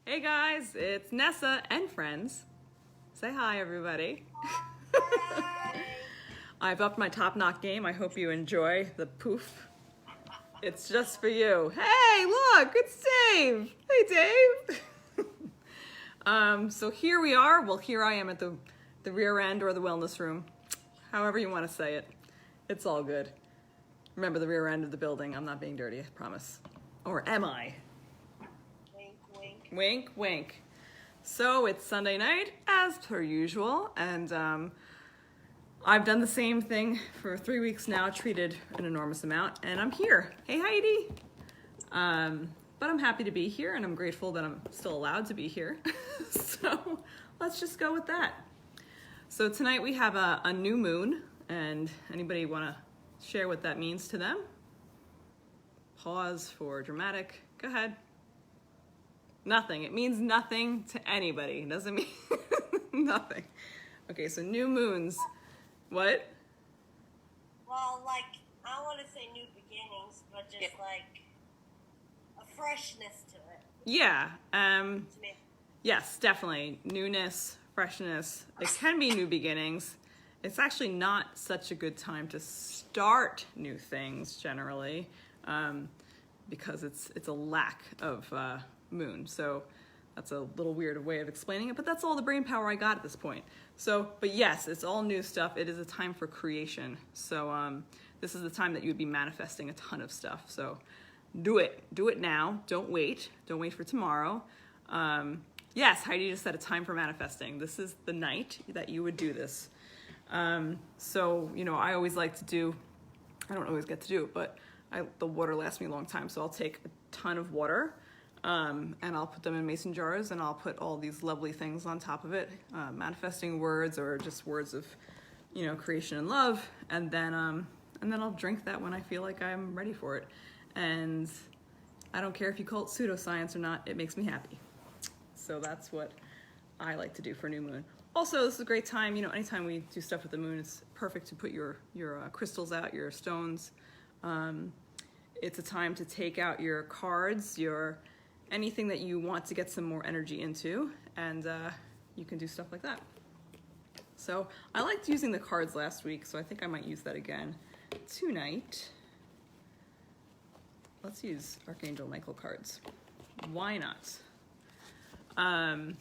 Hey guys, it's Nessa and friends. Say hi, everybody. Hi. I've upped my top knot game. I hope you enjoy the poof. It's just for you. Hey, look, it's Dave. Hey, Dave. So here we are. Well, here I am at the rear end or the wellness room. However you want to say it. It's all good. Remember the rear end of the building. I'm not being dirty, I promise. Or am I? Wink, wink. Wink, wink. So it's Sunday night, as per usual, and I've done the same thing for 3 weeks now, treated an enormous amount, and I'm here. Hey, Heidi. But I'm happy to be here, and I'm grateful that I'm still allowed to be here. So let's just go with that. So tonight we have a new moon, and anybody want to share what that means to them? Pause for dramatic. Go ahead. Nothing. It means nothing to anybody. It doesn't mean nothing. Okay, so new moons. What? Well, I want to say new beginnings, but just like a freshness to it. Yeah. To me. Yes, definitely. Newness, freshness. It can be new beginnings. It's actually not such a good time to start new things generally, because it's a lack of moon. So that's a little weird way of explaining it, but that's all the brain power I got at this point. So, but yes, it's all new stuff. It is a time for creation. So this is the time that you would be manifesting a ton of stuff. So do it now. Don't wait for tomorrow. Yes, Heidi just said a time for manifesting. This is the night that you would do this. So, I always like to do, I don't always get to do it, but the water lasts me a long time. So I'll take a ton of water, and I'll put them in mason jars, and I'll put all these lovely things on top of it, manifesting words or just words of, creation and love. And then I'll drink that when I feel like I'm ready for it. And I don't care if you call it pseudoscience or not, it makes me happy. So that's what I like to do for new moon. Also, this is a great time, anytime we do stuff with the moon, it's perfect to put your crystals out, your stones. It's a time to take out your cards, anything that you want to get some more energy into, and you can do stuff like that. So I liked using the cards last week, so I think I might use that again tonight. Let's use Archangel Michael cards. Why not? And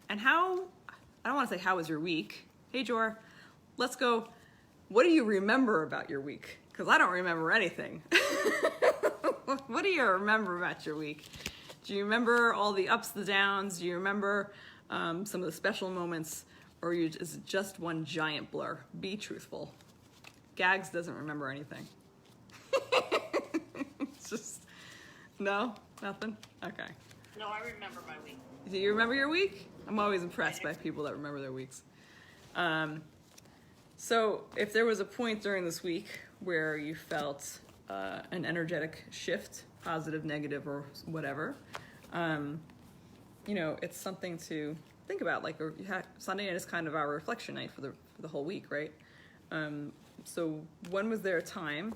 I don't want to say how was your week. Hey, Jor, let's go. What do you remember about your week? Because I don't remember anything. What do you remember about your week? Do you remember all the ups, the downs? Do you remember some of the special moments? Or is it just one giant blur? Be truthful. Gags doesn't remember anything. It's just, no? Nothing? Okay. No, I remember my week. Do you remember your week? I'm always impressed by people that remember their weeks. So if there was a point during this week where you felt an energetic shift, positive, negative, or whatever, it's something to think about. Like Sunday night is kind of our reflection night for the whole week, right? So when was there a time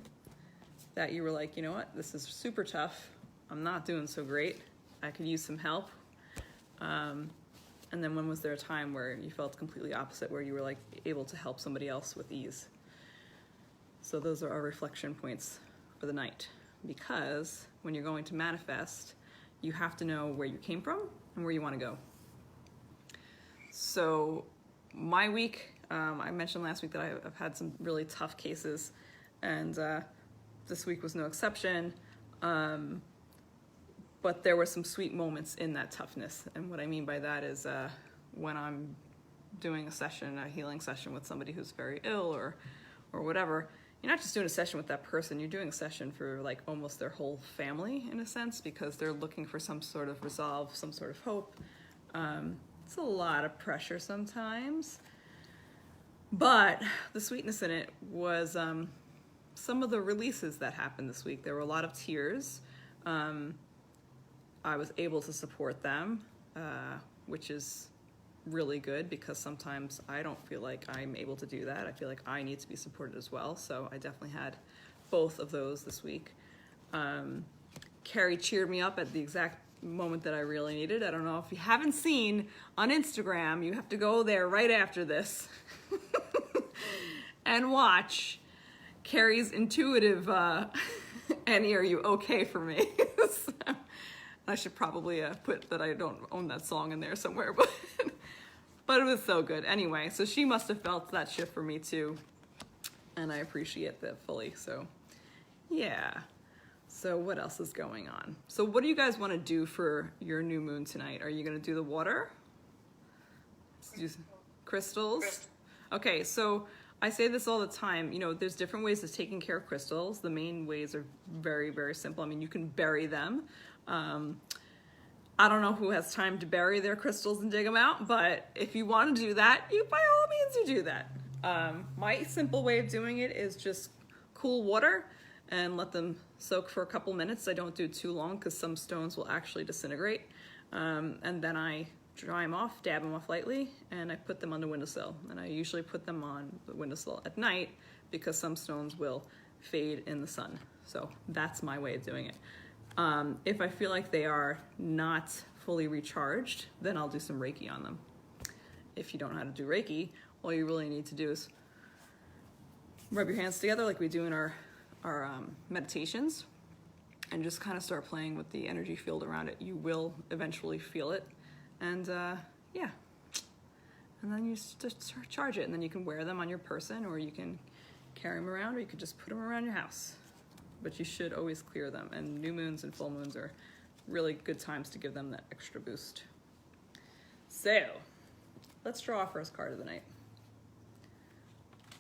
that you were like, you know what, this is super tough. I'm not doing so great. I could use some help. And then when was there a time where you felt completely opposite, where you were like able to help somebody else with ease? So those are our reflection points for the night. Because when you're going to manifest, you have to know where you came from and where you want to go. So my week, I mentioned last week that I've had some really tough cases, and this week was no exception. But there were some sweet moments in that toughness. And what I mean by that is when I'm doing a healing session with somebody who's very ill or whatever, you're not just doing a session with that person, you're doing a session for like almost their whole family in a sense, because they're looking for some sort of resolve, some sort of hope. It's a lot of pressure sometimes. But the sweetness in it was some of the releases that happened this week. There were a lot of tears. I was able to support them, which is really good, because sometimes I don't feel like I'm able to do that. I feel like I need to be supported as well. So I definitely had both of those this week. Carrie cheered me up at the exact moment that I really needed. I don't know if you haven't seen on Instagram, you have to go there right after this and watch Carrie's intuitive Annie, are you okay for me? So, I should probably put that I don't own that song in there somewhere, but it was so good. Anyway, so she must have felt that shift for me too, and I appreciate that fully. So yeah. So what else is going on? So what do you guys want to do for your new moon tonight? Are you going to do the water? Crystals? Okay, so I say this all the time. You know, there's different ways of taking care of crystals. The main ways are very, very simple. I mean, you can bury them. I don't know who has time to bury their crystals and dig them out, but if you want to do that, you by all means you do that. My simple way of doing it is just cool water and let them soak for a couple minutes. I don't do too long because some stones will actually disintegrate. And then I dry them off, dab them off lightly, and I put them on the windowsill. And I usually put them on the windowsill at night because some stones will fade in the sun. So that's my way of doing it. If I feel like they are not fully recharged, then I'll do some Reiki on them. If you don't know how to do Reiki, all you really need to do is rub your hands together like we do in our meditations, and just kind of start playing with the energy field around it. You will eventually feel it, and yeah, and then you just charge it, and then you can wear them on your person, or you can carry them around, or you could just put them around your house. But you should always clear them, and new moons and full moons are really good times to give them that extra boost. So let's draw our first card of the night.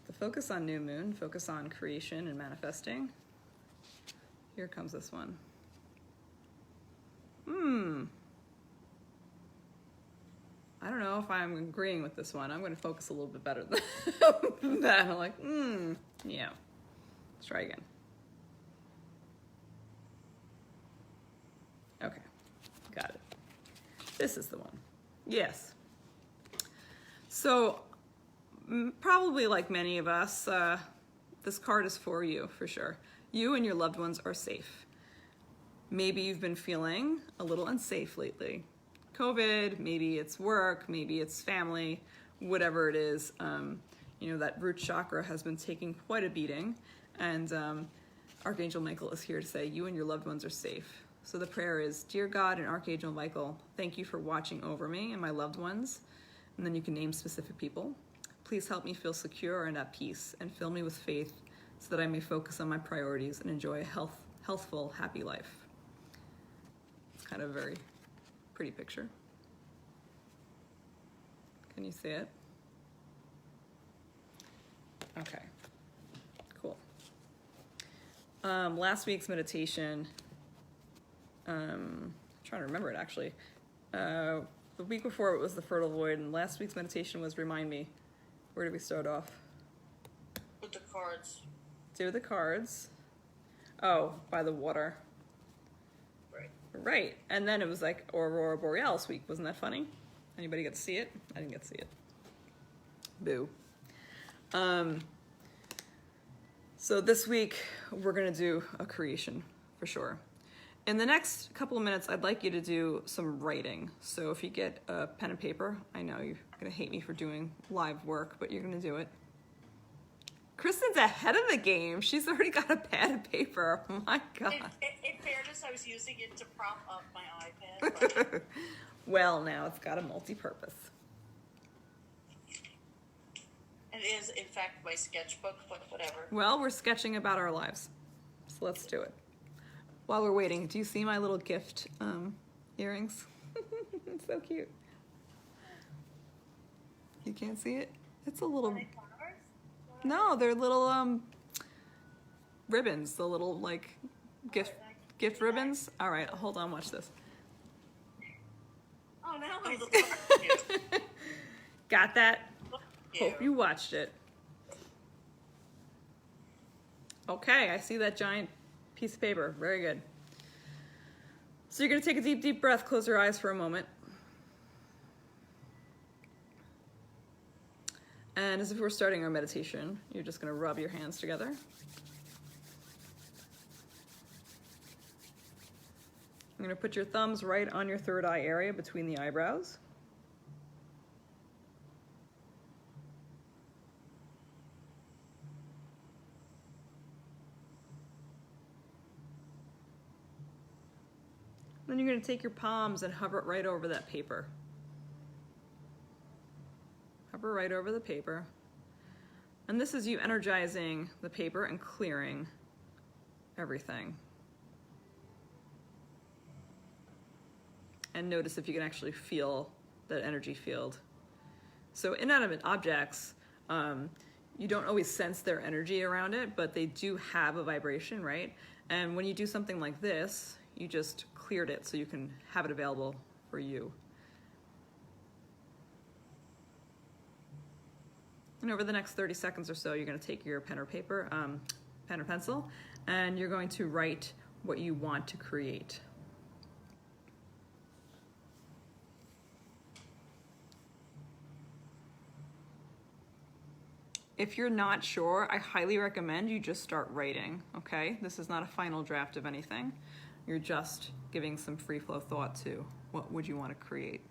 The focus on new moon, focus on creation and manifesting. Here comes this one. I don't know if I'm agreeing with this one. I'm going to focus a little bit better than that. I'm like, yeah. Let's try again. Okay, got it. This is the one. Yes. So, probably like many of us, this card is for you, for sure. You and your loved ones are safe. Maybe you've been feeling a little unsafe lately. COVID, maybe it's work, maybe it's family, whatever it is. You know, that root chakra has been taking quite a beating, and Archangel Michael is here to say you and your loved ones are safe. So the prayer is, Dear God and Archangel Michael, thank you for watching over me and my loved ones. And then you can name specific people. Please help me feel secure and at peace, and fill me with faith so that I may focus on my priorities and enjoy a healthful, happy life. It's kind of a very pretty picture. Can you see it? Okay, cool. Last week's meditation, I'm trying to remember it actually. The week before it was the fertile void, and last week's meditation was remind me. Where did we start off? With the cards. Do the cards. Oh, by the water. Right. Right. And then it was like Aurora Borealis week. Wasn't that funny? Anybody get to see it? I didn't get to see it. Boo. So this week we're going to do a creation for sure. In the next couple of minutes, I'd like you to do some writing. So if you get a pen and paper, I know you're going to hate me for doing live work, but you're going to do it. Kristen's ahead of the game. She's already got a pad and paper. Oh my God. In fairness, I was using it to prop up my iPad. But... Well, now it's got a multi-purpose. It is, in fact, my sketchbook, but whatever. Well, we're sketching about our lives. So let's do it. While we're waiting, do you see my little gift earrings? It's so cute. You can't see it? It's a little... No, they're little ribbons. The little, like, gift ribbons. All right, hold on, watch this. Oh, now I'm looking at you. Got that? Hope you watched it. Okay, I see that giant piece of paper. Very good. So you're going to take a deep, deep breath. Close your eyes for a moment. And as if we're starting our meditation, you're just going to rub your hands together. You're going to put your thumbs right on your third eye area between the eyebrows. Then you're going to take your palms and hover it right over that paper. Hover right over the paper. And this is you energizing the paper and clearing everything. And notice if you can actually feel that energy field. So inanimate objects, you don't always sense their energy around it, but they do have a vibration, right? And when you do something like this, you just cleared it so you can have it available for you. And over the next 30 seconds or so, you're going to take your pen or paper, pen or pencil, and you're going to write what you want to create. If you're not sure, I highly recommend you just start writing, okay? This is not a final draft of anything. You're just giving some free flow thought to what would you want to create.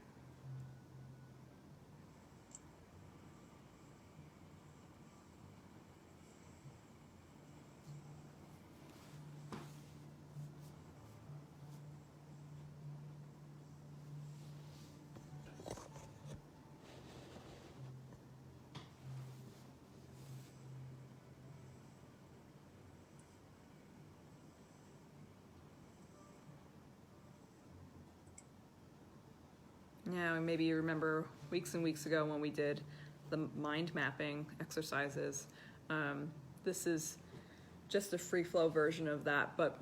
Yeah, maybe you remember weeks and weeks ago when we did the mind mapping exercises. This is just a free flow version of that, but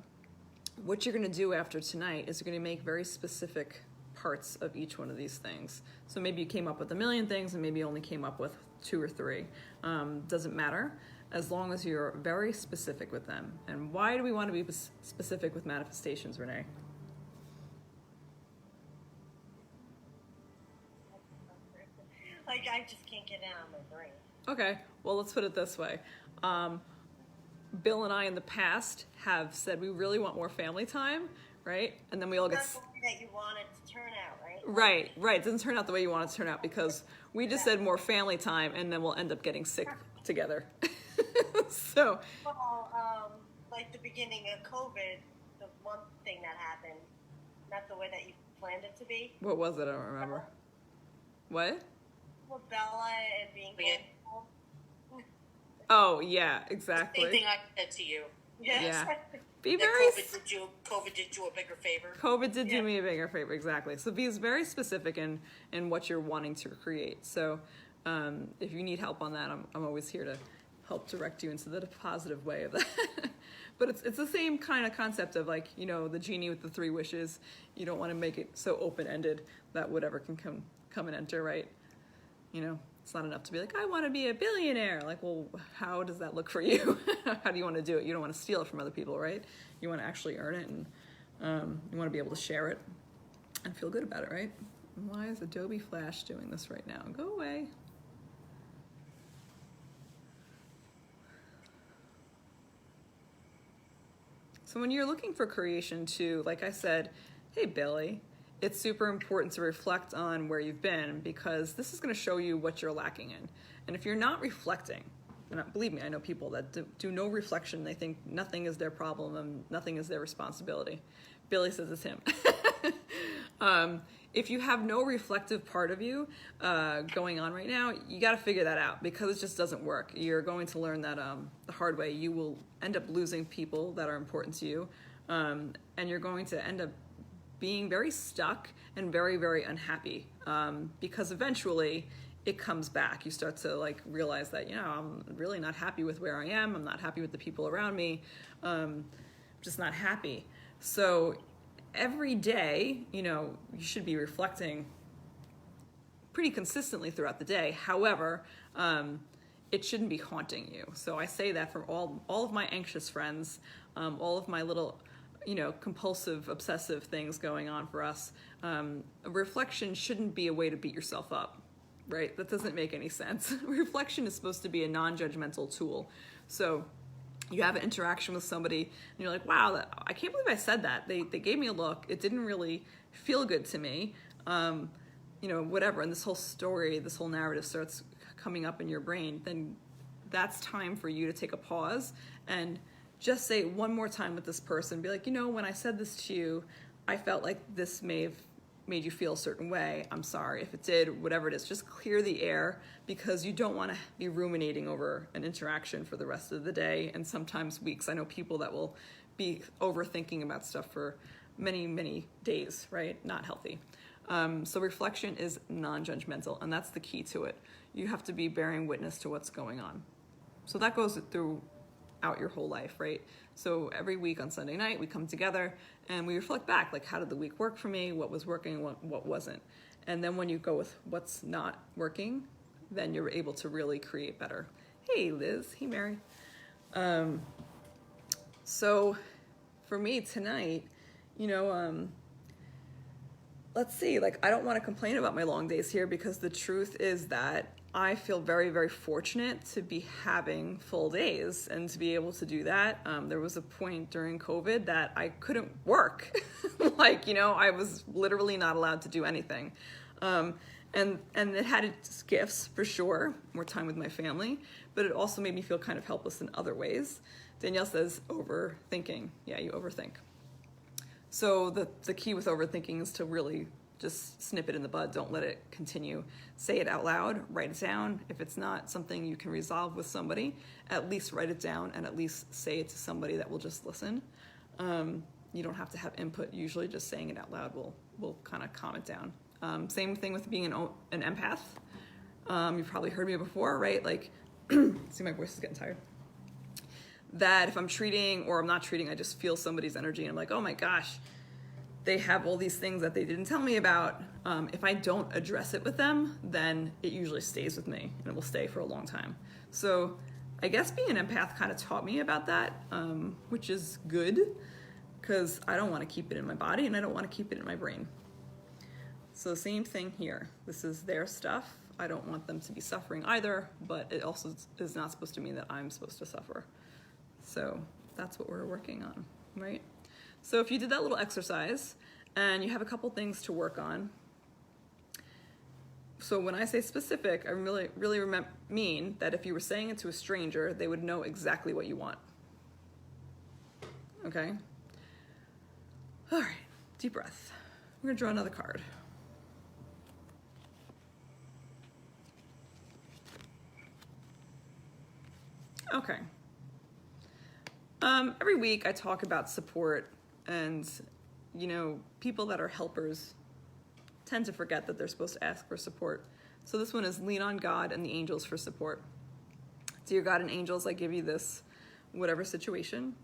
what you're going to do after tonight is you're going to make very specific parts of each one of these things. So maybe you came up with a million things and maybe you only came up with 2 or 3. Doesn't matter, as long as you're very specific with them. And why do we want to be specific with manifestations, Renee? Like, I just can't get it out of my brain. Okay, well, let's put it this way. Bill and I in the past have said we really want more family time, right? And then we all get... That's the way that you want it to turn out, right? Right. It doesn't turn out the way you want it to turn out because we just said more family time and then we'll end up getting sick together. So... Well, like the beginning of COVID, the one thing that happened, not the way that you planned it to be. What was it? I don't remember. What? With Bella and being canceled. Oh, yeah, exactly. Same thing I said to you. Yes. Yeah. Be That very... COVID did you a bigger favor. COVID did do me a bigger favor, exactly. So be very specific in what you're wanting to create. So if you need help on that, I'm always here to help direct you into the positive way of that. But it's the same kind of concept of, like, you know, the genie with the 3 wishes. You don't want to make it so open-ended that whatever can come and enter, right? You know, it's not enough to be like, I want to be a billionaire. Like, well, how does that look for you? How do you want to do it? You don't want to steal it from other people, right? You want to actually earn it, and you want to be able to share it and feel good about it, right? And why is Adobe Flash doing this right now? Go away. So when you're looking for creation too, like I said, hey, Billy, it's super important to reflect on where you've been because this is going to show you what you're lacking in. And if you're not reflecting, and believe me, I know people that do no reflection. They think nothing is their problem and nothing is their responsibility. Billy says it's him. If you have no reflective part of you going on right now, you got to figure that out because it just doesn't work. You're going to learn that the hard way. You will end up losing people that are important to you, and you're going to end up being very stuck and very, very unhappy because eventually it comes back. You start to like realize that, you know, I'm really not happy with where I am. I'm not happy with the people around me. Just not happy. So every day, you know, you should be reflecting pretty consistently throughout the day. However, it shouldn't be haunting you. So I say that for all of my anxious friends, all of my little, you know, compulsive, obsessive things going on for us. Reflection shouldn't be a way to beat yourself up, right? That doesn't make any sense. Reflection is supposed to be a non-judgmental tool. So you have an interaction with somebody and you're like, wow, I can't believe I said that. They gave me a look. It didn't really feel good to me. Whatever. And this whole story, this whole narrative starts coming up in your brain. Then that's time for you to take a pause and just say it one more time with this person. Be like, when I said this to you, I felt like this may have made you feel a certain way. I'm sorry if it did, whatever it is. Just clear the air, because you don't want to be ruminating over an interaction for the rest of the day and sometimes weeks. I know people that will be overthinking about stuff for many, many days, right? Not healthy. So reflection is non-judgmental, and that's the key to it. You have to be bearing witness to what's going on. So that goes throughout your whole life, right? So every week on Sunday night, we come together and we reflect back, like, how did the week work for me? What was working, what wasn't? And then when you go with what's not working, then you're able to really create better. Hey, Liz. Hey, Mary. So for me tonight, let's see, I don't want to complain about my long days here, because the truth is that I feel very, very fortunate to be having full days and to be able to do that. There was a point during COVID that I couldn't work. I was literally not allowed to do anything. And it had its gifts, for sure, more time with my family, but it also made me feel kind of helpless in other ways. Danielle says overthinking. Yeah, you overthink. So the key with overthinking is to really just snip it in the bud. Don't let it continue. Say it out loud, write it down. If it's not something you can resolve with somebody, at least write it down and at least say it to somebody that will just listen. You don't have to have input. Usually just saying it out loud will kind of calm it down. Same thing with being an empath. You've probably heard me before, right? See, my voice is getting tired. That if I'm treating or I'm not treating, I just feel somebody's energy and I'm like, oh my gosh, they have all these things that they didn't tell me about. If I don't address it with them, then it usually stays with me and it will stay for a long time. So I guess being an empath kind of taught me about that, which is good, because I don't want to keep it in my body and I don't want to keep it in my brain. So same thing here. This is their stuff. I don't want them to be suffering either, but it also is not supposed to mean that I'm supposed to suffer. So that's what we're working on, right? So if you did that little exercise and you have a couple things to work on. So when I say specific, I really mean that if you were saying it to a stranger, they would know exactly what you want. Okay? All right, deep breath. We're gonna draw another card. Okay. Every week I talk about support, and people that are helpers tend to forget that they're supposed to ask for support. So this one is lean on God and the angels for support. Dear God and angels, I give you this whatever situation.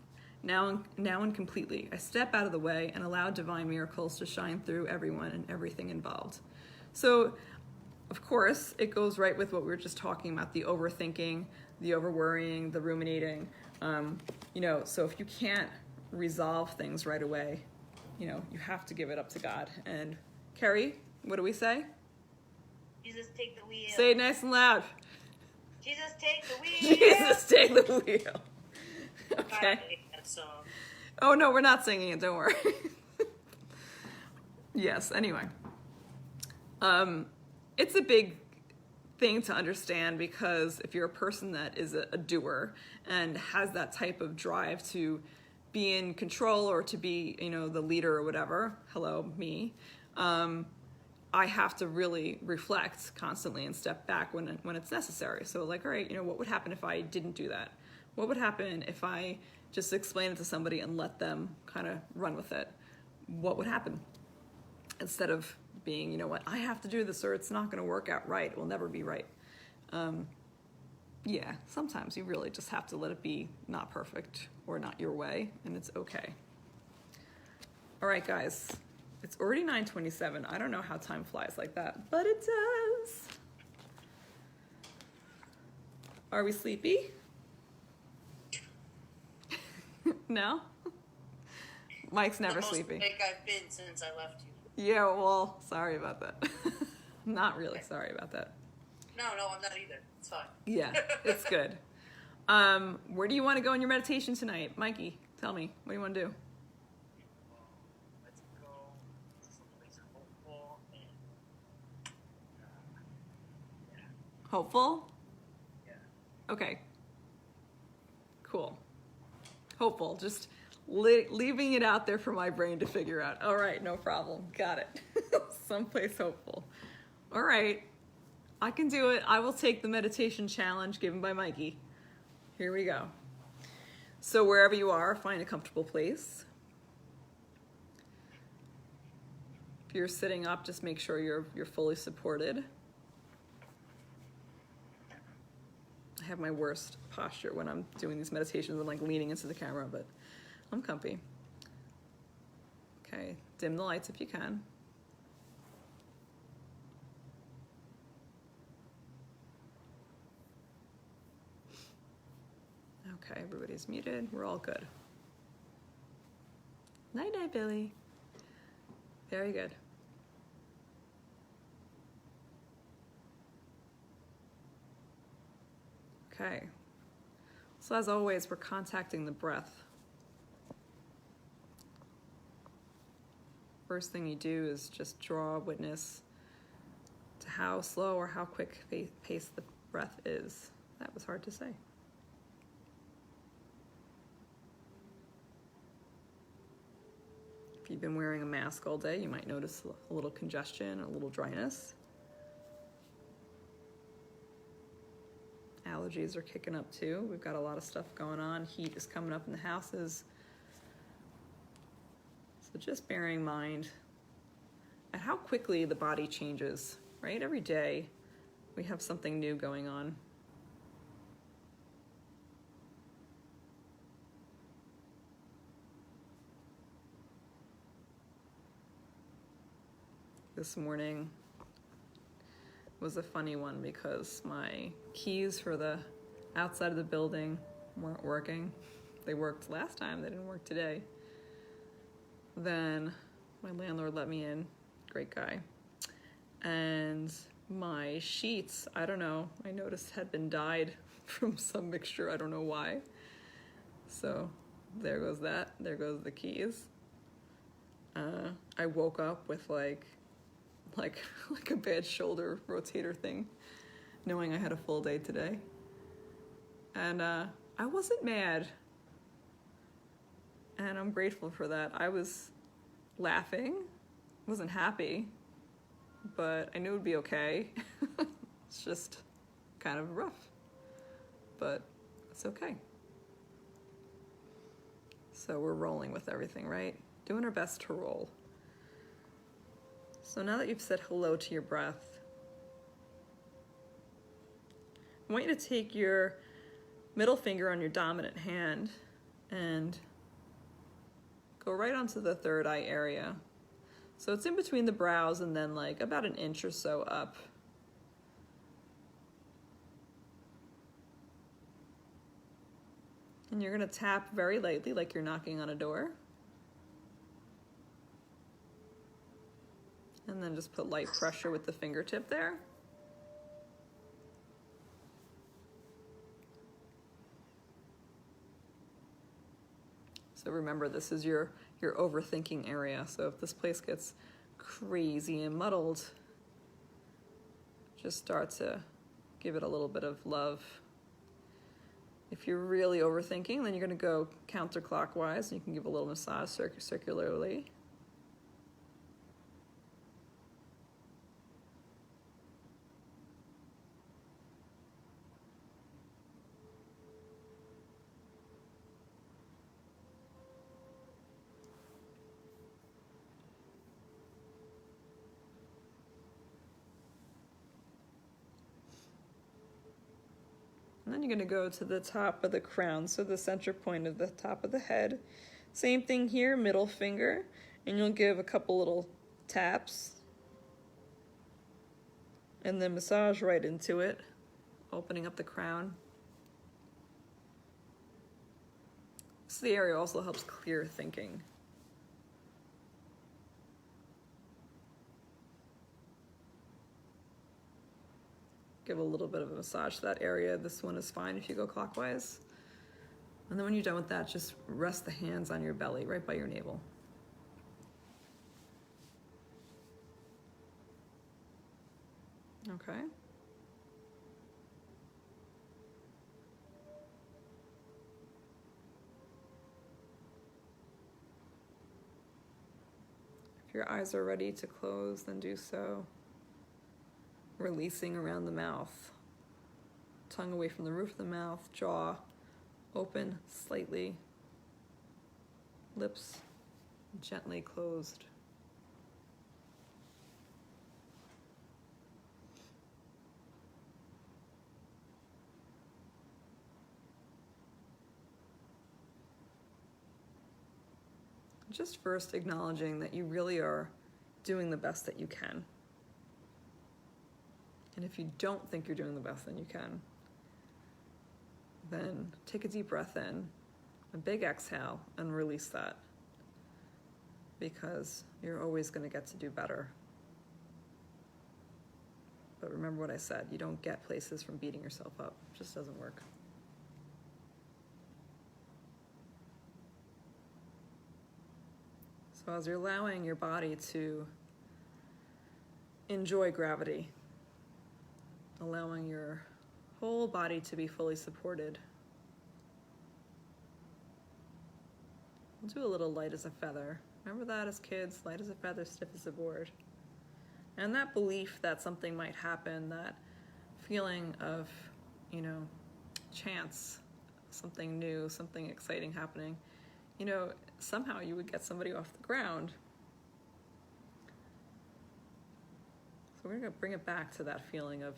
Now and completely, I step out of the way and allow divine miracles to shine through everyone and everything involved. So, of course, it goes right with what we were just talking about, the overthinking, the overworrying, the ruminating. So if you can't resolve things right away, you have to give it up to God. And Carrie, what do we say? Jesus, take the wheel. Say it nice and loud. Jesus, take the wheel. Jesus, take the wheel. Okay. I hate that song. Oh, no, we're not singing it. Don't worry. Yes, anyway. It's a big thing to understand, because if you're a person that is a doer and has that type of drive to be in control or to be, the leader or whatever, hello, me, I have to really reflect constantly and step back when it's necessary. So all right, what would happen if I didn't do that? What would happen if I just explain it to somebody and let them kind of run with it? What would happen? Instead of being, I have to do this or it's not going to work out right. It will never be right. Yeah, sometimes you really just have to let it be not perfect or not your way, and it's okay. All right, guys, it's already 9:27. I don't know how time flies like that, but it does. Are we sleepy? No? Mike's never sleepy. The most awake I've been since I left you. Yeah, well, sorry about that. Not really sorry about that. No, I'm not either. It's fine. Yeah, it's good. Where do you want to go in your meditation tonight? Mikey, tell me. What do you want to do? Let's go someplace hopeful and yeah. Hopeful? Yeah. Okay. Cool. Hopeful. Just leaving it out there for my brain to figure out. All right, no problem. Got it. Someplace hopeful. All right. I can do it. I will take the meditation challenge given by Mikey. Here we go. So wherever you are, find a comfortable place. If you're sitting up, just make sure you're fully supported. I have my worst posture when I'm doing these meditations. I'm like leaning into the camera, but I'm comfy. Okay, dim the lights if you can. Okay, everybody's muted. We're all good. Night night, Billy. Very good. Okay. So as always, we're contacting the breath. First thing you do is just draw witness to how slow or how quick pace the breath is. That was hard to say. If you've been wearing a mask all day, you might notice a little congestion, a little dryness. Allergies are kicking up too. We've got a lot of stuff going on. Heat is coming up in the houses. So just bearing in mind at how quickly the body changes, right? Every day we have something new going on. This morning was a funny one because my keys for the outside of the building weren't working. They worked last time, they didn't work today. Then my landlord let me in, great guy. And my sheets, I don't know, I noticed had been dyed from some mixture, I don't know why. So there goes that, there goes the keys. I woke up with like a bad shoulder rotator thing, knowing I had a full day today. And I wasn't mad. And I'm grateful for that. I was laughing, wasn't happy, but I knew it would be okay. It's just kind of rough, but it's okay. So we're rolling with everything, right? Doing our best to roll. So now that you've said hello to your breath, I want you to take your middle finger on your dominant hand and go right onto the third eye area. So it's in between the brows and then like about an inch or so up. And you're going to tap very lightly like you're knocking on a door. And then just put light pressure with the fingertip there. So remember, this is your overthinking area. So if this place gets crazy and muddled, just start to give it a little bit of love. If you're really overthinking, then you're going to go counterclockwise. And you can give a little massage circularly. And then you're going to go to the top of the crown, so the center point of the top of the head. Same thing here, middle finger, and you'll give a couple little taps. And then massage right into it, opening up the crown. So the area also helps clear thinking. give a little bit of a massage to that area. This one is fine if you go clockwise. And then when you're done with that, just rest the hands on your belly, right by your navel. Okay. If your eyes are ready to close, then do so. Releasing around the mouth. Tongue away from the roof of the mouth, jaw open slightly. Lips gently closed. Just first acknowledging that you really are doing the best that you can. And if you don't think you're doing the best that you can, then take a deep breath in, a big exhale, and release that. Because you're always going to get to do better. But remember what I said, you don't get places from beating yourself up. It just doesn't work. So as you're allowing your body to enjoy gravity, allowing your whole body to be fully supported, we'll do a little light as a feather. Remember that as kids, light as a feather, stiff as a board. And that belief that something might happen, that feeling of, chance, something new, something exciting happening, somehow you would get somebody off the ground. So we're going to bring it back to that feeling of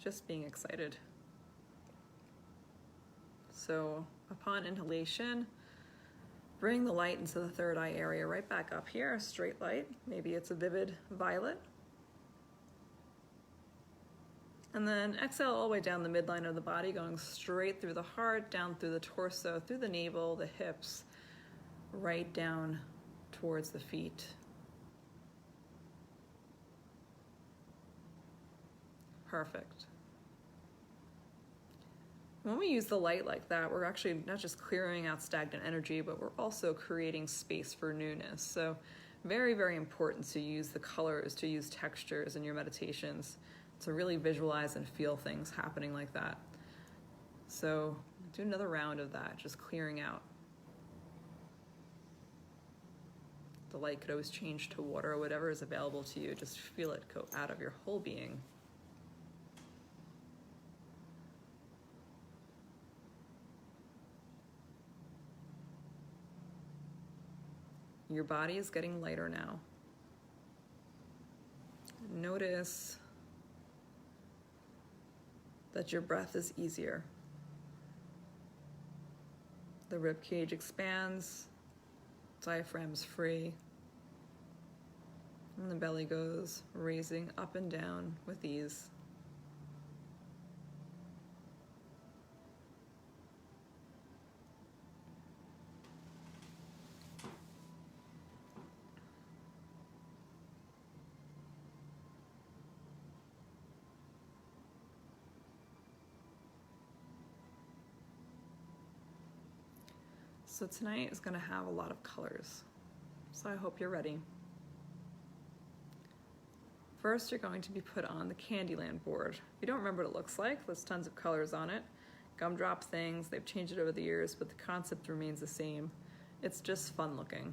just being excited. So upon inhalation, bring the light into the third eye area right back up here, a straight light. Maybe it's a vivid violet. And then exhale all the way down the midline of the body, going straight through the heart, down through the torso, through the navel, the hips, right down towards the feet. Perfect. When we use the light like that, we're actually not just clearing out stagnant energy, but we're also creating space for newness. So very, very important to use the colors, to use textures in your meditations, to really visualize and feel things happening like that. So do another round of that, just clearing out. The light could always change to water or whatever is available to you. Just feel it go out of your whole being. Your body is getting lighter now. Notice that your breath is easier. The rib cage expands, diaphragm's free, and the belly goes raising up and down with ease. So tonight is going to have a lot of colors, so I hope you're ready. First, you're going to be put on the Candyland board. If you don't remember what it looks like, there's tons of colors on it. Gumdrop things, they've changed it over the years, but the concept remains the same. It's just fun looking.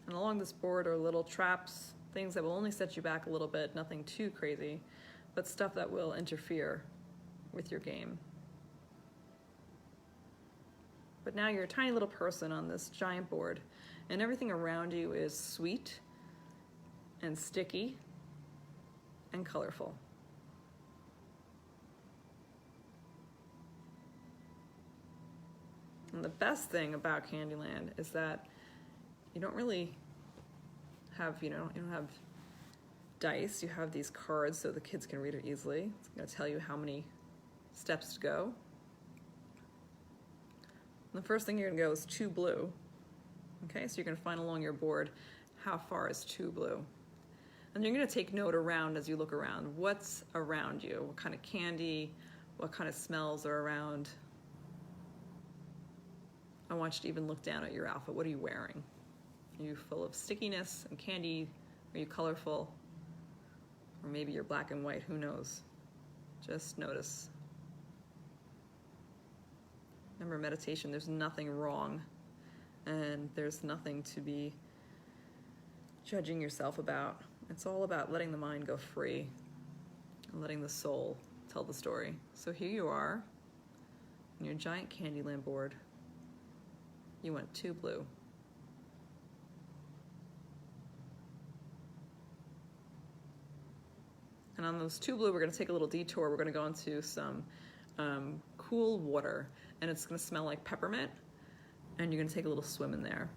And along this board are little traps, things that will only set you back a little bit, nothing too crazy, but stuff that will interfere with your game. But now you're a tiny little person on this giant board, and everything around you is sweet and sticky and colorful. And the best thing about Candyland is that you don't really have, you don't have dice, you have these cards so the kids can read it easily. It's going to tell you how many steps to go. The first thing you're going to go is 2 blue. Okay, so you're going to find along your board how far is 2 blue. And you're going to take note around as you look around. What's around you? What kind of candy? What kind of smells are around? I want you to even look down at your outfit. What are you wearing? Are you full of stickiness and candy? Are you colorful? Or maybe you're black and white, who knows? Just notice. Remember, meditation, there's nothing wrong, and there's nothing to be judging yourself about. It's all about letting the mind go free and letting the soul tell the story. So here you are on your giant Candyland board. You went 2 blue. And on those 2 blue, we're going to take a little detour. We're going to go into some cool water, and it's going to smell like peppermint, and you're going to take a little swim in there.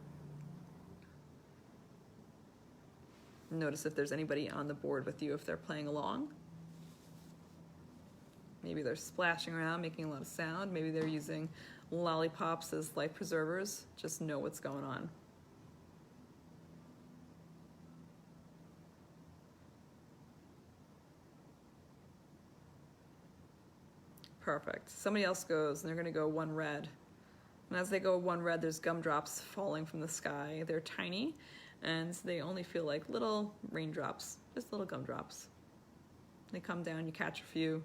Notice if there's anybody on the board with you, if they're playing along. Maybe they're splashing around, making a lot of sound. Maybe they're using lollipops as life preservers. Just know what's going on. Perfect. Somebody else goes, and they're going to go 1 red. And as they go 1 red, there's gumdrops falling from the sky. They're tiny, and they only feel like little raindrops, just little gumdrops. They come down, you catch a few.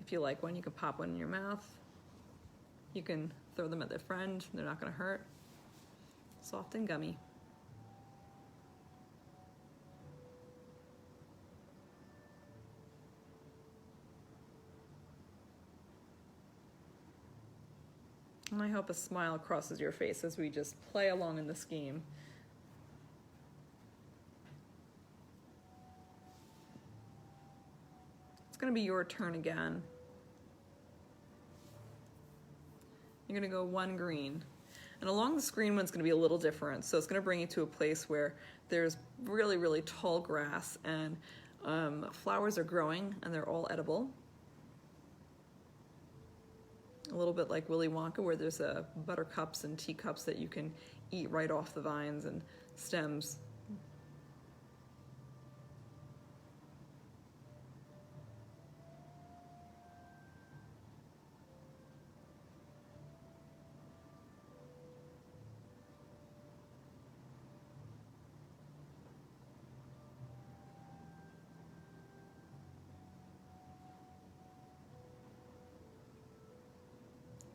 If you like one, you can pop one in your mouth. You can throw them at their friend. They're not going to hurt. Soft and gummy. And I hope a smile crosses your face as we just play along in this game. It's going to be your turn again. You're going to go 1 green. And along this green one's going to be a little different. So it's going to bring you to a place where there's really, really tall grass, and flowers are growing, and they're all edible. A little bit like Willy Wonka, where there's buttercups and teacups that you can eat right off the vines and stems.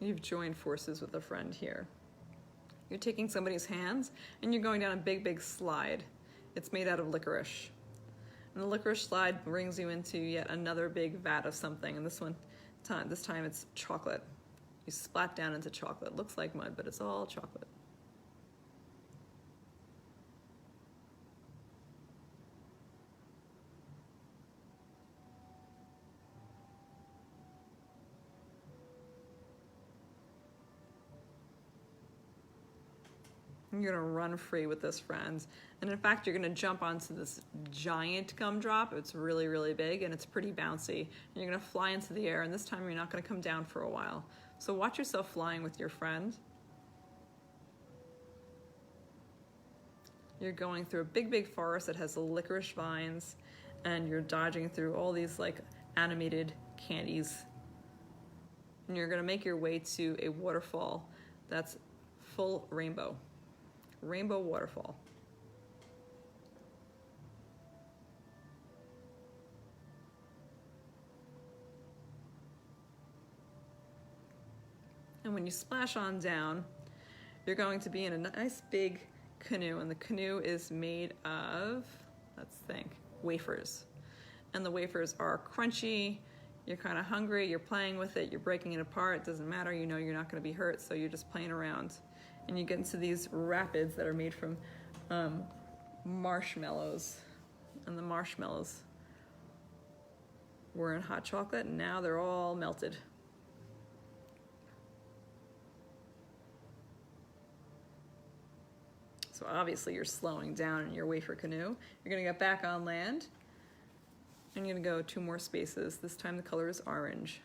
You've joined forces with a friend here. You're taking somebody's hands and you're going down a big, big slide. It's made out of licorice. And the licorice slide brings you into yet another big vat of something. And this time it's chocolate. You splat down into chocolate. Looks like mud, but it's all chocolate. You're going to run free with this, friends. And in fact, you're going to jump onto this giant gumdrop. It's really, really big, and it's pretty bouncy. And you're going to fly into the air, and this time you're not going to come down for a while. So watch yourself flying with your friend. You're going through a big, big forest that has licorice vines, and you're dodging through all these like animated candies. And you're going to make your way to a waterfall that's full rainbow. Rainbow waterfall. And when you splash on down, you're going to be in a nice big canoe, and the canoe is made of, let's think, wafers. And the wafers are crunchy. You're kind of hungry, you're playing with it, you're breaking it apart, it doesn't matter, you know you're not going to be hurt, so you're just playing around. And you get into these rapids that are made from marshmallows. And the marshmallows were in hot chocolate, and now they're all melted. So obviously you're slowing down in your wafer canoe. You're going to get back on land. I'm going to go 2 more spaces. This time the color is orange.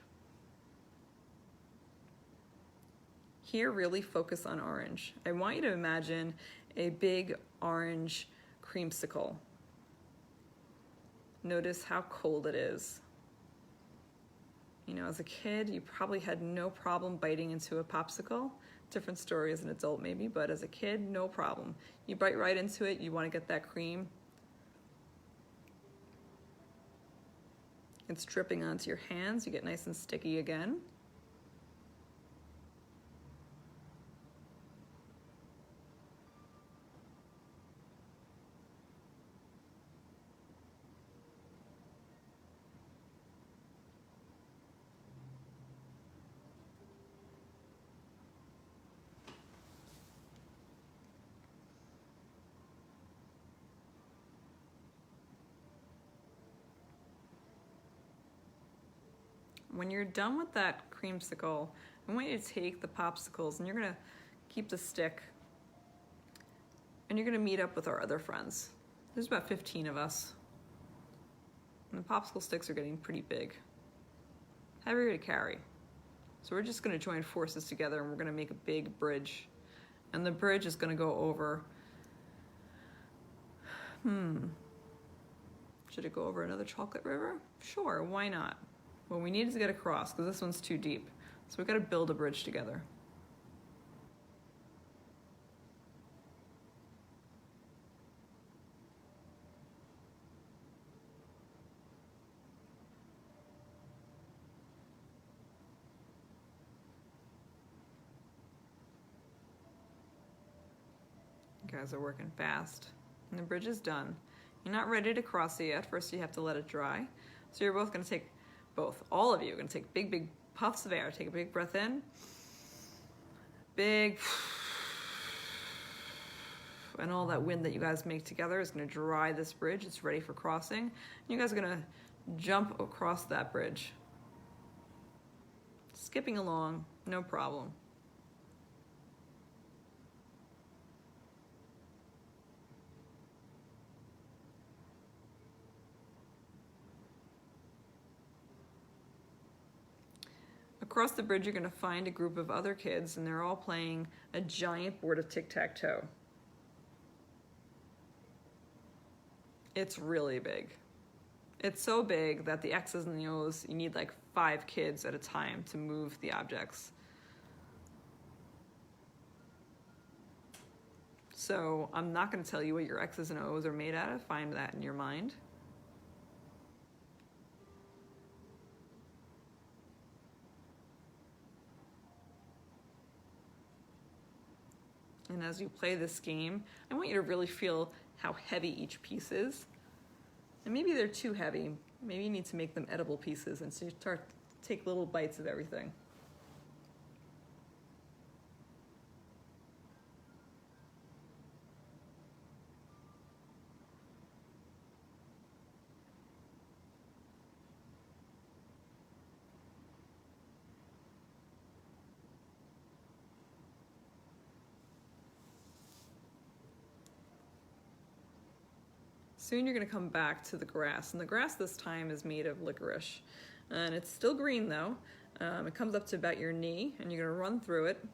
Here, really focus on orange. I want you to imagine a big orange creamsicle. Notice how cold it is. You know, as a kid, you probably had no problem biting into a popsicle. Different story as an adult maybe, but as a kid, no problem. You bite right into it, you want to get that cream. It's dripping onto your hands, you get nice and sticky again. When you're done with that creamsicle, I want you to take the popsicles and you're gonna keep the stick and you're gonna meet up with our other friends. There's about 15 of us. And the popsicle sticks are getting pretty big. Heavier to carry. So we're just gonna join forces together and we're gonna make a big bridge. And the bridge is gonna go over, should it go over another chocolate river? Sure, why not? Well, we need to get across because this one's too deep. So we've got to build a bridge together. You guys are working fast. And the bridge is done. You're not ready to cross it yet. First you have to let it dry. So you're both going to take all of you are going to take big, big puffs of air. Take a big breath in. Big. And all that wind that you guys make together is going to dry this bridge. It's ready for crossing. And you guys are going to jump across that bridge. Skipping along, no problem. Across the bridge, you're going to find a group of other kids, and they're all playing a giant board of tic-tac-toe. It's really big. It's so big that the X's and the O's, you need like 5 kids at a time to move the objects. So I'm not going to tell you what your X's and O's are made out of. Find that in your mind. And as you play this game, I want you to really feel how heavy each piece is. And maybe they're too heavy. Maybe you need to make them edible pieces and so you start to take little bites of everything. Soon you're going to come back to the grass, and the grass this time is made of licorice. And it's still green though. It comes up to about your knee, and you're going to run through it.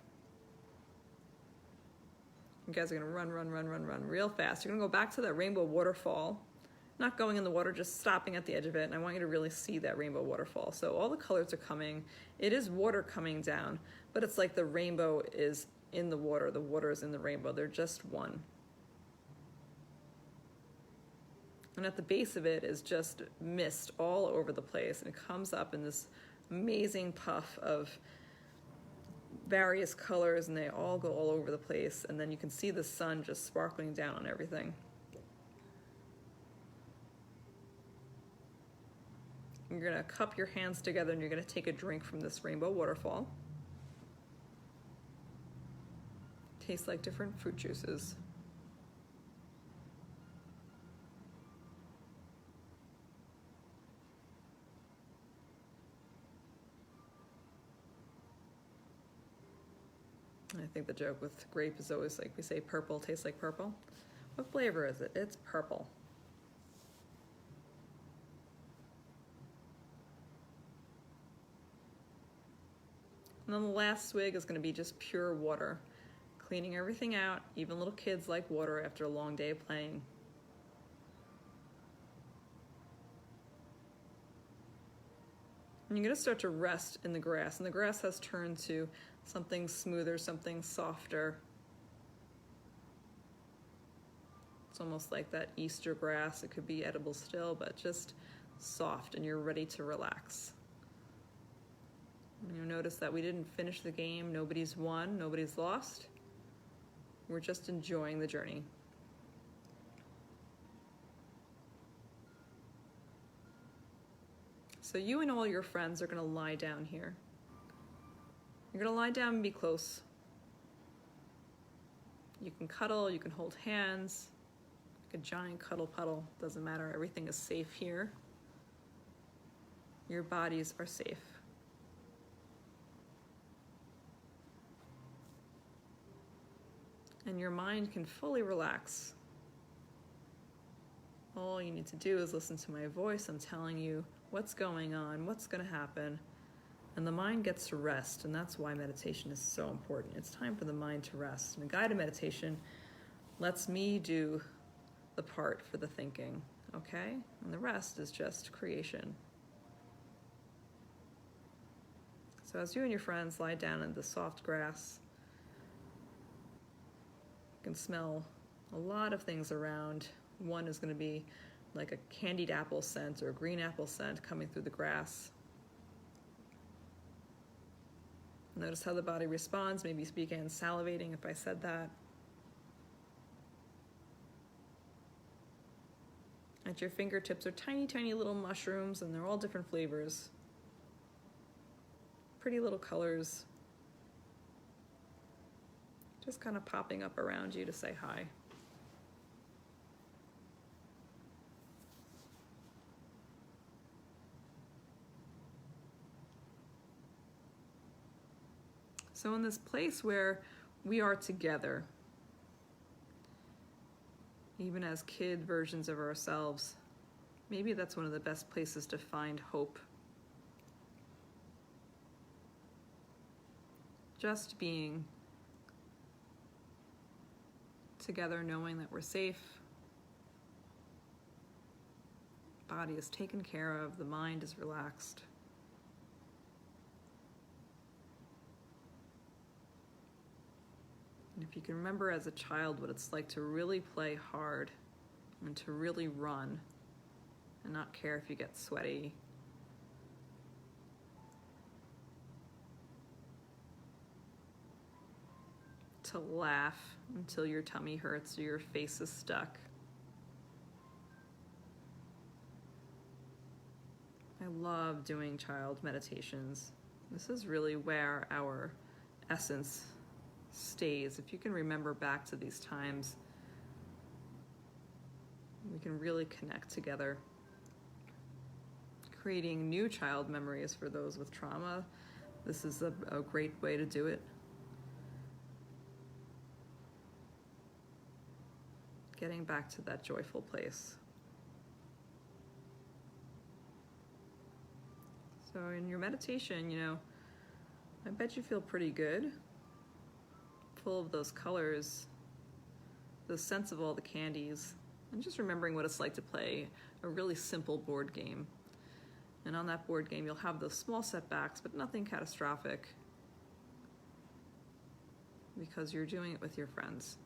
You guys are going to run real fast. You're going to go back to that rainbow waterfall. Not going in the water, just stopping at the edge of it, and I want you to really see that rainbow waterfall. So all the colors are coming. It is water coming down, but it's like the rainbow is in the water is in the rainbow. They're just one. And at the base of it is just mist all over the place, and it comes up in this amazing puff of various colors, and they all go all over the place, and then you can see the sun just sparkling down on everything. You're going to cup your hands together and you're going to take a drink from this rainbow waterfall. Tastes like different fruit juices. I think the joke with grape is always like we say purple tastes like purple. What flavor is it? It's purple. And then the last swig is going to be just pure water, cleaning everything out. Even little kids like water after a long day of playing. And you're going to start to rest in the grass, and the grass has turned to something smoother, something softer. It's almost like that Easter grass. It could be edible still, but just soft, and you're ready to relax. And you'll notice that we didn't finish the game. Nobody's won, nobody's lost. We're just enjoying the journey. So you and all your friends are going to lie down here. You're going to lie down and be close. You can cuddle, you can hold hands, like a giant cuddle puddle. Doesn't matter, everything is safe here. Your bodies are safe. And your mind can fully relax. All you need to do is listen to my voice. I'm telling you what's going on, what's going to happen, and the mind gets to rest, and that's why meditation is so important. It's time for the mind to rest. And a guided meditation lets me do the part for the thinking, okay? And the rest is just creation. So as you and your friends lie down in the soft grass, you can smell a lot of things around. One is going to be like a candied apple scent or a green apple scent coming through the grass. Notice how the body responds. Maybe you began salivating if I said that. At your fingertips are tiny, tiny little mushrooms, and they're all different flavors. Pretty little colors. Just kind of popping up around you to say hi. So in this place where we are together, even as kid versions of ourselves, maybe that's one of the best places to find hope. Just being together, knowing that we're safe, body is taken care of, the mind is relaxed. And if you can remember as a child what it's like to really play hard and to really run and not care if you get sweaty. To laugh until your tummy hurts or your face is stuck. I love doing child meditations. This is really where our essence stays. If you can remember back to these times, we can really connect together. Creating new child memories for those with trauma. This is a great way to do it. Getting back to that joyful place. So in your meditation, I bet you feel pretty good. Full of those colors, the sense of all the candies, and just remembering what it's like to play a really simple board game. And on that board game, you'll have those small setbacks, but nothing catastrophic, because you're doing it with your friends.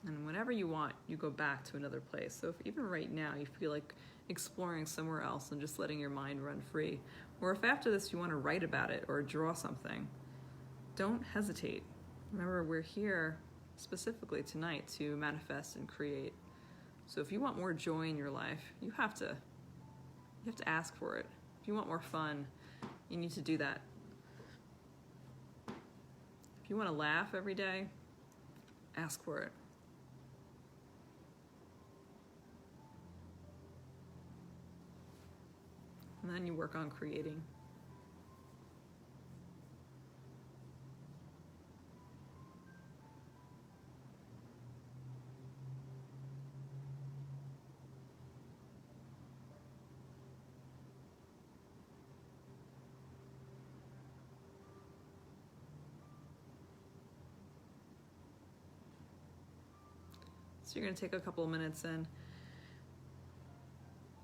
And whenever you want, you go back to another place. So if even right now you feel like exploring somewhere else and just letting your mind run free, or if after this you want to write about it or draw something, don't hesitate. Remember, we're here specifically tonight to manifest and create. So if you want more joy in your life, you have to ask for it. If you want more fun, you need to do that. If you want to laugh every day, ask for it. And then you work on creating. So you're going to take a couple of minutes and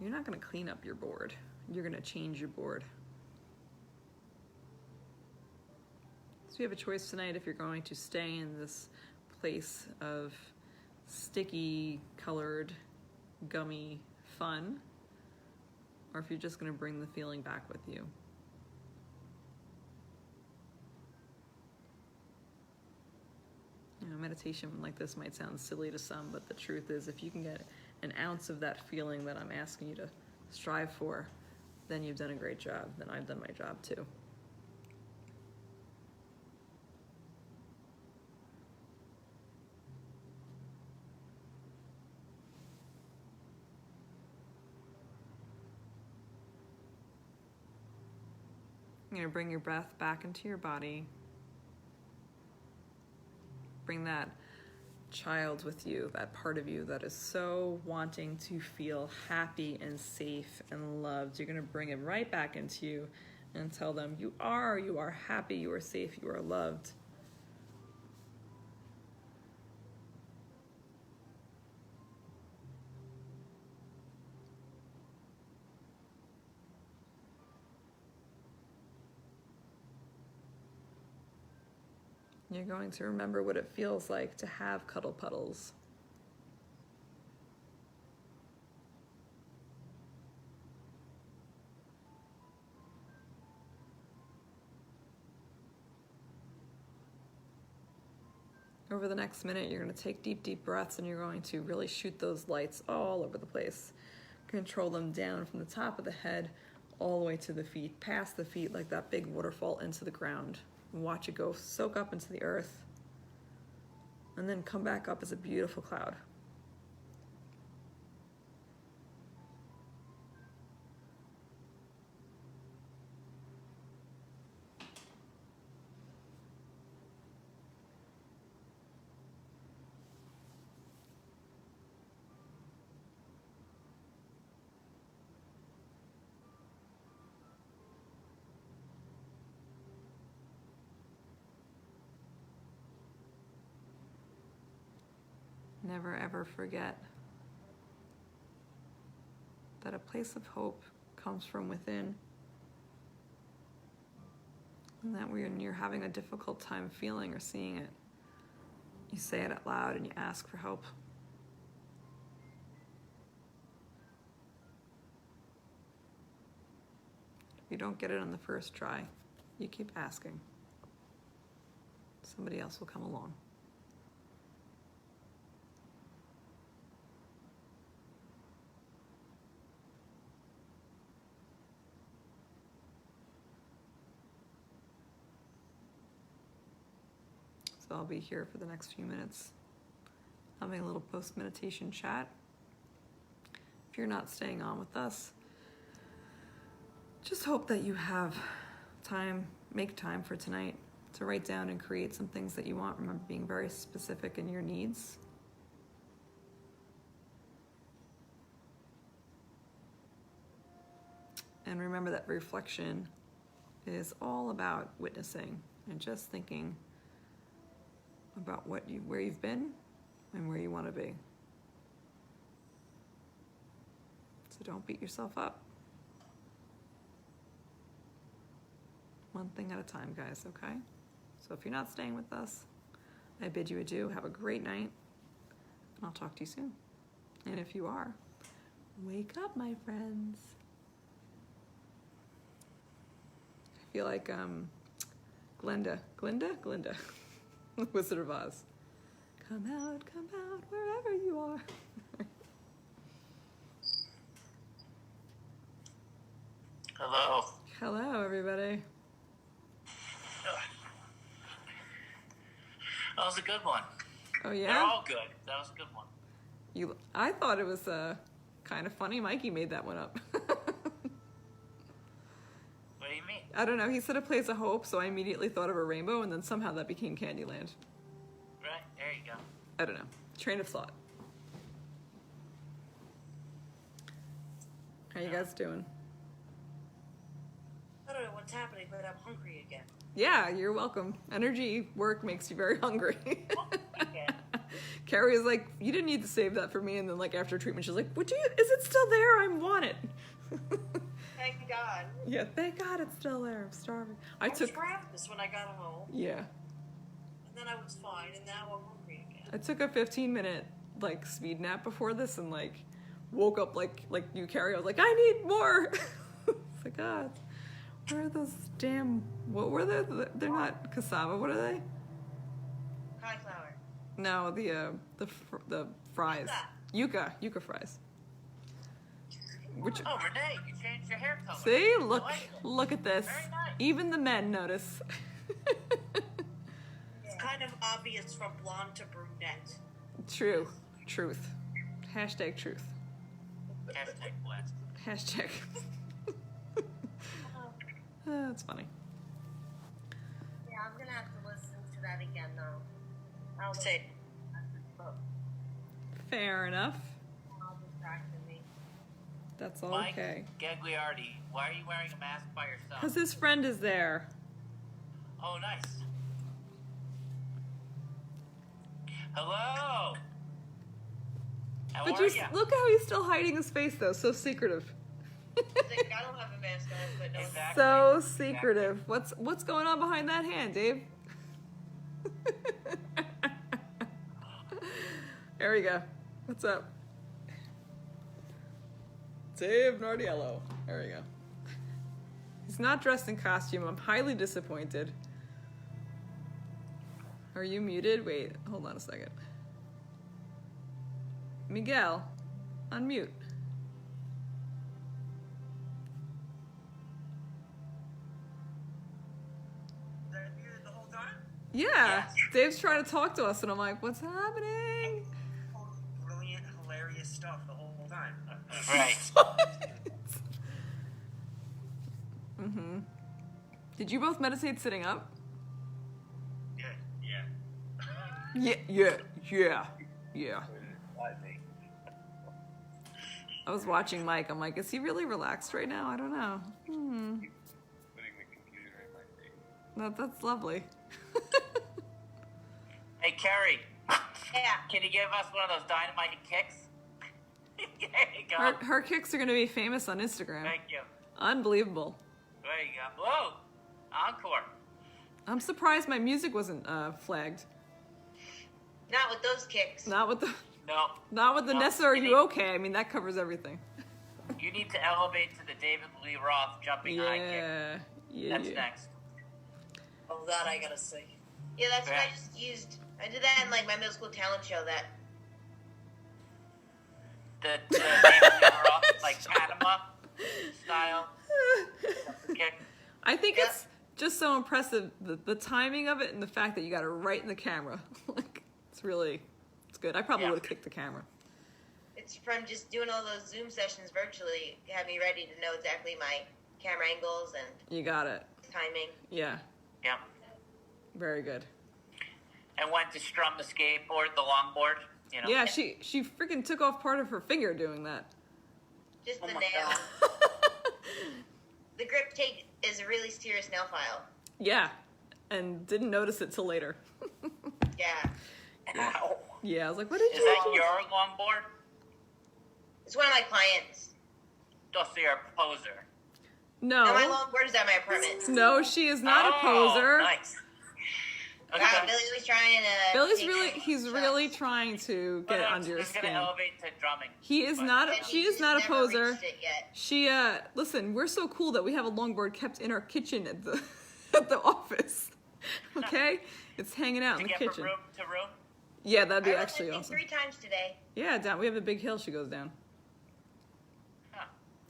you're not going to clean up your board. You're going to change your board. So you have a choice tonight if you're going to stay in this place of sticky, colored, gummy fun, or if you're just going to bring the feeling back with you. You know, meditation like this might sound silly to some, but the truth is if you can get an ounce of that feeling that I'm asking you to strive for, then you've done a great job. Then I've done my job too. You're going to bring your breath back into your body. Bring that child with you, that part of you that is so wanting to feel happy and safe and loved. You're going to bring it right back into you and tell them you are happy, you are safe, you are loved. You're going to remember what it feels like to have cuddle puddles. Over the next minute, you're going to take deep, deep breaths and you're going to really shoot those lights all over the place. Control them down from the top of the head all the way to the feet, past the feet like that big waterfall into the ground. Watch it go soak up into the earth and then come back up as a beautiful cloud. Never ever forget that a place of hope comes from within. And that when you're having a difficult time feeling or seeing it, you say it out loud and you ask for help. If you don't get it on the first try, you keep asking. Somebody else will come along. So I'll be here for the next few minutes, having a little post-meditation chat. If you're not staying on with us, just hope that you have time, make time for tonight to write down and create some things that you want. Remember being very specific in your needs. And remember that reflection is all about witnessing and just thinking about where you've been and where you want to be. So don't beat yourself up. One thing at a time, guys, okay? So if you're not staying with us, I bid you adieu. Have a great night, and I'll talk to you soon. And if you are, wake up, my friends. I feel like Glinda, Wizard of Oz. Come out, wherever you are. Hello. Hello, everybody. That was a good one. Oh, yeah? They're all good. That was a good one. I thought it was kind of funny. Mikey made that one up. What do you mean? I don't know. He said a place of hope, so I immediately thought of a rainbow, and then somehow that became Candyland. Right, there you go. I don't know. Train of thought. How you guys doing? I don't know what's happening, but I'm hungry again. Yeah, you're welcome. Energy work makes you very hungry. Yeah. Carrie is like, you didn't need to save that for me. And then like after treatment, she's like, is it still there? I want it. Thank God. Yeah, thank God it's still there. I'm starving. I was ravenous when I got home. Yeah. And then I was fine, and now I'm hungry again. I took a 15-minute like speed nap before this and like woke up like you, Carrie. I was like, I need more. It's like, God, where are those damn? What were they? They're not cassava. What are they? Cauliflower. No, the fries. Yuca fries. Which Oh, Renee, you changed your hair color. see, I like it. look at this. Very nice. Even the men notice. It's kind of obvious from blonde to brunette. True, truth. Hashtag truth. Hashtag blessed. Hashtag. That's funny. Yeah, I'm gonna have to listen to that again though. I'll Say, Fair enough. I'll distract me. That's all Mike okay. Gagliardi, why are you wearing a mask by yourself? Because his friend is there. Oh, nice. Hello. How But are you ya? look how he's still hiding his face though, so secretive. like, I don't have a mask on, but no. Exactly. So secretive. What's going on behind that hand, Dave? There we go. What's up? Dave Nardiello. There we go. He's not dressed in costume. I'm highly disappointed. Are you muted? Wait, hold on a second. Miguel, unmute. Was I muted the whole time? Yeah, Yes. Dave's trying to talk to us, and I'm like, what's happening? Totally brilliant, hilarious stuff the whole time. Right. Mm-hmm. Did you both meditate sitting up? Yeah. Yeah. I was watching Mike. I'm like, is he really relaxed right now? I don't know. Putting the computer in my face. That's lovely. Hey, Carrie, Yeah. can you give us one of those dynamite kicks? There you go. Her kicks are going to be famous on Instagram. Thank you. Unbelievable. There you go. Whoa. Encore. I'm surprised my music wasn't flagged. Not with those kicks. Not with the No. Nessa. Are you okay? I mean, that covers everything. You need to elevate to the David Lee Roth jumping high kick. Yeah. That's next. Oh, that I gotta see. Yeah, that's what Yeah. I just used. I did that in like my middle school talent show. That The David Lee Roth, like Panama style kick. I think Yep. it's just so impressive, the timing of it and the fact that you got it right in the camera. Like, it's good. I probably Yeah. would have kicked the camera. it's from just doing all those Zoom sessions virtually. It had me ready to know exactly my camera angles and You got it. timing. Yeah. Yeah. Very good. And went to strum the skateboard, the longboard. You know. Yeah, she freaking took off part of her finger doing that. Just Oh the my nail. God. The grip tape is a really serious nail file. Yeah. And didn't notice it till later. Yeah, Ow. Yeah, I was like, what did Is you that do? your longboard? it's one of my clients. Just so you're a poser. No, my No. longboard is at my apartment. No, she is not a poser. Nice. Okay. Wow, Billy was trying to. Billy's take really, some he's shots. really trying to get under your He's skin. gonna elevate to drumming. He is But, not, And she he is just not a never poser. reached it yet. She, listen, we're so cool that we have a longboard kept in our kitchen at the, at the office. Okay? It's hanging out To in the get kitchen. from room to room. Yeah, that'd be I went actually with him awesome. 3 times today. Yeah, down, we have a big hill she goes down. Huh.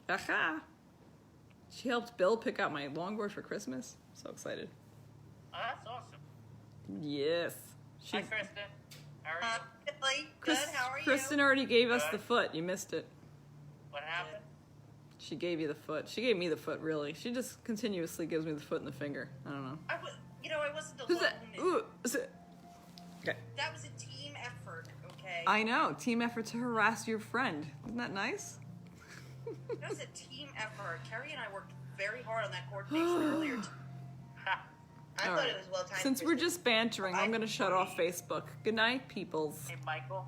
Aha! She helped Bill pick out my longboard for Christmas. So excited. Oh, that's awesome. Yes. She, Hi, Kristen. How are you? Billy, Chris, good. How are you? Kristen already gave us Good. the foot. You missed it. What happened? She gave you the foot. She gave me the foot, really. She just continuously gives me the foot and the finger. I don't know. I wasn't Who's alone. that? Ooh, is it? Okay. That was a team effort, okay? I know. Team effort to harass your friend. Isn't that nice? That was a team effort. Carrie and I worked very hard on that coordination earlier. Ha. I All thought right. it was well timed. Since we're just bantering, I'm going to shut off Facebook. Good night, peoples. Hey, Michael.